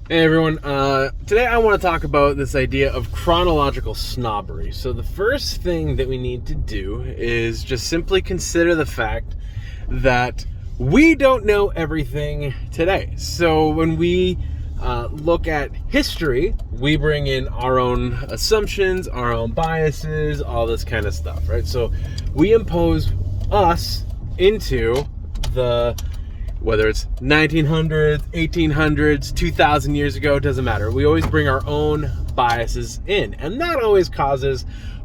Hey everyone, today I want to talk about this idea of chronological snobbery. So the first thing that we need to do is just simply consider the fact that we don't know everything today. So when we look at history, we bring in our own assumptions, our own biases, all this kind of stuff, right? So we impose us into whether it's 1900s, 1800s, 2000 years ago, it doesn't matter. We always bring our own biases in, and that always causes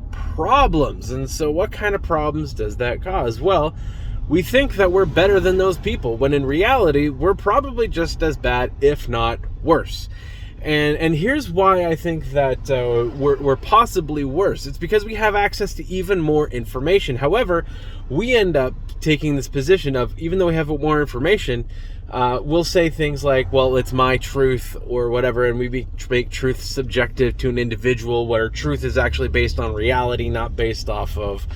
problems. And so what kind of problems does that cause? Well, we think that we're better than those people, when in reality, we're probably just as bad, if not worse. And here's why I think that we're possibly worse. It's because we have access to even more information. However, we end up taking this position of, even though we have more information, we'll say things like, well, it's my truth or whatever, and we make truth subjective to an individual, where truth is actually based on reality, not based off of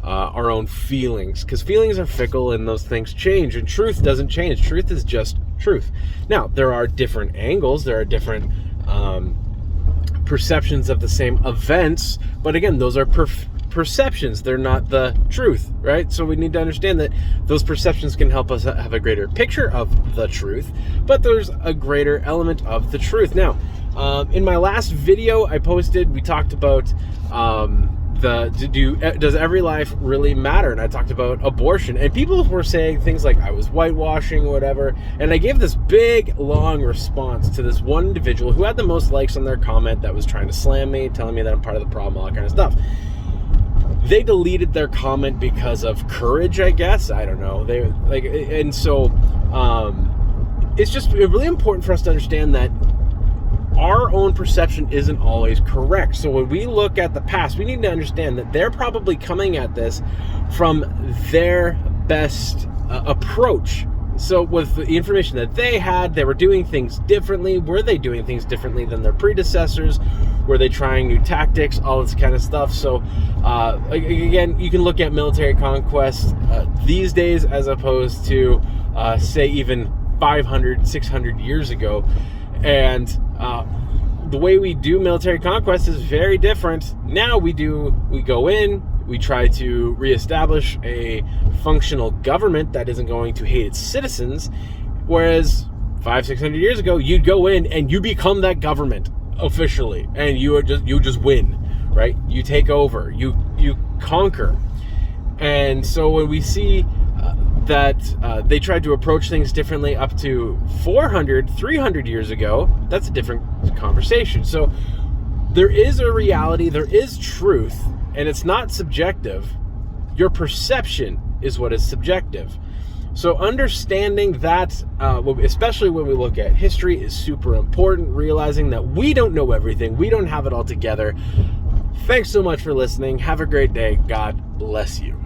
our own feelings, because feelings are fickle and those things change, and truth doesn't change. Truth is just truth. Now, there are different angles, there are different perceptions of the same events, but again, those are perceptions, they're not the truth, right? So we need to understand that those perceptions can help us have a greater picture of the truth, but there's a greater element of the truth. Now, in my last video I posted, we talked about does every life really matter? And I talked about abortion, and people were saying things like I was whitewashing, whatever, and I gave this big long response to this one individual who had the most likes on their comment, that was trying to slam me, telling me that I'm part of the problem, all that kind of stuff. They deleted their comment because of courage, I guess. I don't know. It's just really important for us to understand that our own perception isn't always correct. So when we look at the past, we need to understand that they're probably coming at this from their best approach. So with the information that they had, they were doing things differently. Were they doing things differently than their predecessors? Were they trying new tactics? All this kind of stuff. So again, you can look at military conquest these days as opposed to say even 500, 600 years ago. And the way we do military conquest is very different. Now we go in, we try to reestablish a functional government that isn't going to hate its citizens, whereas 500-600 years ago, you'd go in and you become that government officially, and you just win, right? You take over, you conquer. And so when we see that they tried to approach things differently up to 400, 300 years ago, that's a different conversation. So there is a reality, there is truth, and it's not subjective. Your perception is what is subjective. So understanding that, especially when we look at history, is super important, realizing that we don't know everything, we don't have it all together. Thanks so much for listening. Have a great day. God bless you.